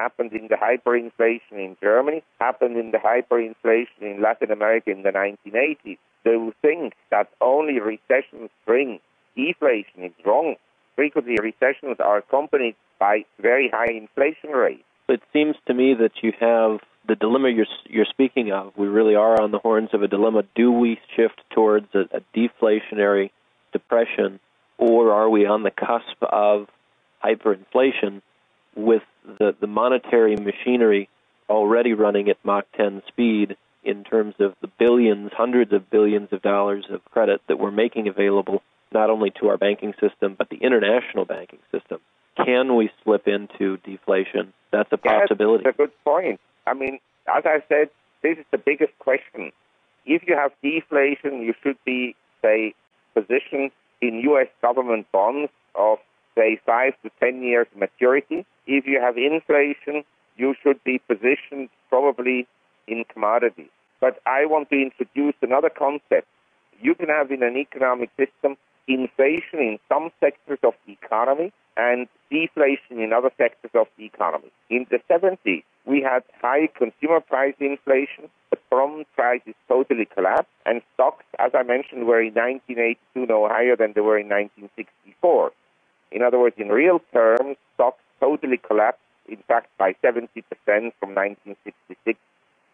happened in the hyperinflation in Germany, happened in the hyperinflation in Latin America in the 1980s. To think that only recessions bring deflation is wrong. Frequently, recessions are accompanied by very high inflation rates. It seems to me that you have the dilemma you're speaking of. We really are on the horns of a dilemma. Do we shift towards a deflationary depression, or are we on the cusp of hyperinflation with the monetary machinery already running at Mach 10 speed in terms of the billions, hundreds of billions of dollars of credit that we're making available not only to our banking system, but the international banking system? Can we slip into deflation? That's a possibility. That's a good point. I mean, as I said, this is the biggest question. If you have deflation, you should be, say, positioned in U.S. government bonds of, say, 5 to 10 years maturity. If you have inflation, you should be positioned probably in commodities. But I want to introduce another concept. You can have in an economic system inflation in some sectors of the economy and deflation in other sectors of the economy. In the 70s, we had high consumer price inflation. The bond prices totally collapsed, and stocks, as I mentioned, were in 1982 no higher than they were in 1964. In other words, in real terms, stocks totally collapsed, in fact, by 70% from 1966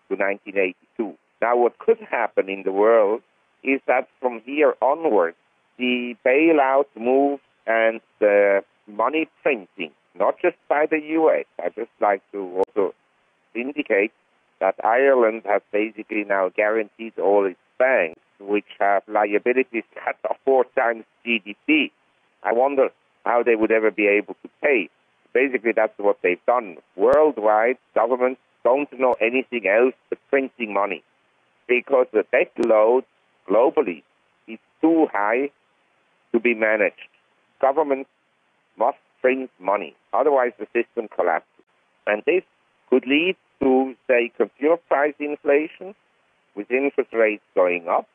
to 1982. Now, what could happen in the world is that from here onwards, the bailout moves and the money printing, not just by the U.S. I just like to also indicate that Ireland has basically now guaranteed all its banks, which have liabilities that are 4 times GDP. I wonder how they would ever be able to pay. Basically, that's what they've done. Worldwide, governments don't know anything else but printing money because the debt load globally is too high to be managed. Governments must print money, otherwise the system collapses. And this could lead to, say, consumer price inflation, with interest rates going up,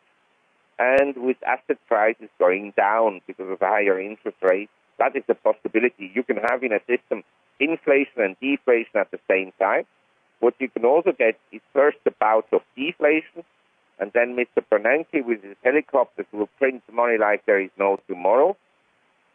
and with asset prices going down because of higher interest rates. That is a possibility. You can have in a system inflation and deflation at the same time. What you can also get is first a bout of deflation, and then Mr. Bernanke with his helicopters will print money like there is no tomorrow,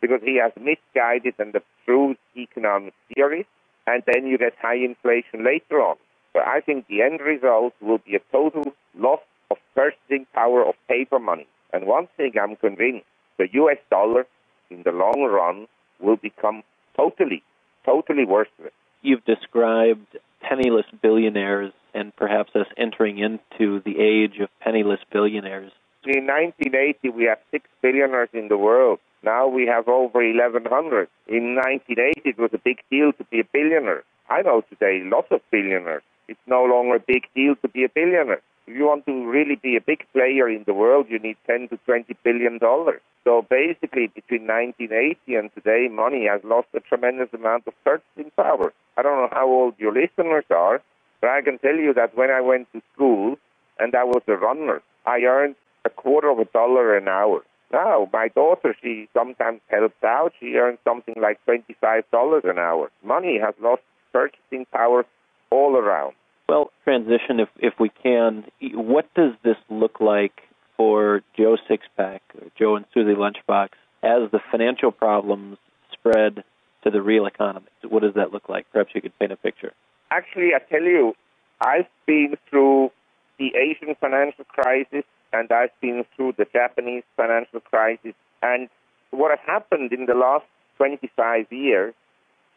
because he has misguided and abstrused economic theories, and then you get high inflation later on. So I think the end result will be a total loss of purchasing power of paper money. And one thing I'm convinced, the US dollar in the long run will become totally worthless. You've described penniless billionaires and perhaps us entering into the age of penniless billionaires. In 1980, we had 6 billionaires in the world. Now we have over 1,100. In 1980, it was a big deal to be a billionaire. I know today lots of billionaires. It's no longer a big deal to be a billionaire. If you want to really be a big player in the world, you need $10 to $20 billion. So basically, between 1980 and today, money has lost a tremendous amount of purchasing power. I don't know how old your listeners are, but I can tell you that when I went to school and I was a runner, I earned $0.25 an hour. Now, my daughter, she sometimes helps out. She earns something like $25 an hour. Money has lost purchasing power all around. Well, transition, if we can, what does this look like for Joe Sixpack, or Joe and Susie Lunchbox, as the financial problems spread to the real economy? What does that look like? Perhaps you could paint a picture. Actually, I tell you, I've been through the Asian financial crisis, and I've been through the Japanese financial crisis. And what has happened in the last 25 years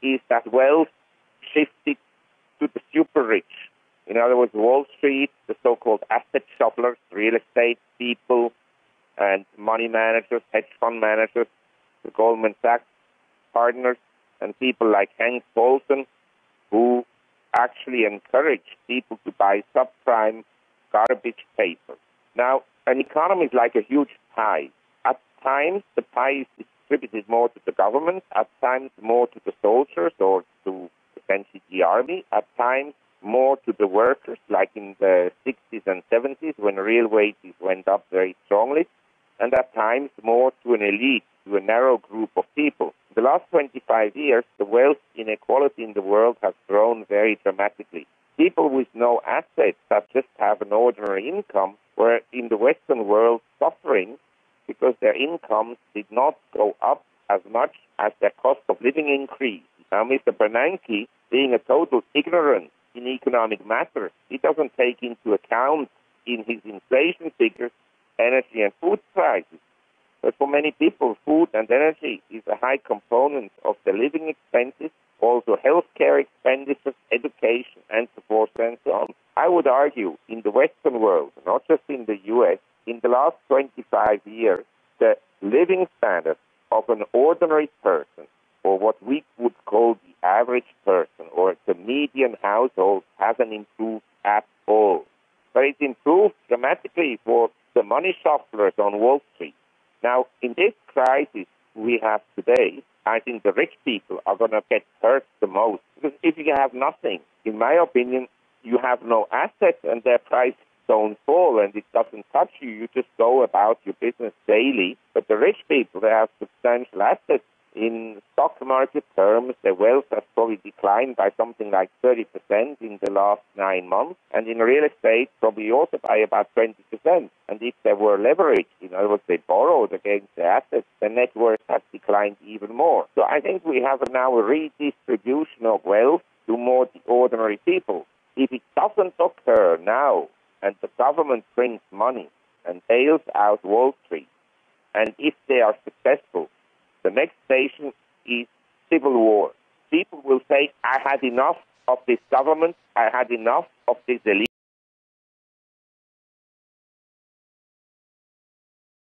is that wealth shifted to the super rich. In other words, Wall Street, the so-called asset shovelers, real estate people, and money managers, hedge fund managers, the Goldman Sachs partners, and people like Hank Bolton, who actually encourage people to buy subprime garbage paper. Now, an economy is like a huge pie. At times, the pie is distributed more to the government, at times more to the soldiers or to essentially the army, at times more to the workers, like in the 60s and 70s when real wages went up very strongly, and at times more to an elite, to a narrow group of people. In the last 25 years, the wealth inequality in the world has grown very dramatically. People with no assets that just have an ordinary income were in the Western world suffering because their incomes did not go up as much as their cost of living increased. Now, Mr. Bernanke, being a total ignorant in economic matters, he doesn't take into account in his inflation figures energy and food prices. But for many people, food and energy is a high component of their living expenses, also healthcare expenditures, education, and so forth and so on. I would argue in the Western world, not just in the U.S., in the last 25 years, the living standard of an ordinary person, or what we would call the average person, or the median household, hasn't improved at all. But it's improved dramatically for the money shufflers on Wall Street. Now, in this crisis we have today, I think the rich people are going to get hurt the most. Because if you have nothing, in my opinion, you have no assets and their price don't fall and it doesn't touch you. You just go about your business daily. But the rich people, they have substantial assets. In stock market terms, their wealth has probably declined by something like 30% in the last 9 months. And in real estate, probably also by about 20%. And if they were leveraged, in other words, they borrowed against their assets, the net worth has declined even more. So I think we have now a redistribution of wealth to more the ordinary people. If it doesn't occur now, and the government prints money and bails out Wall Street, and if they are successful, the next station is civil war. People will say, I had enough of this government, I had enough of this elite.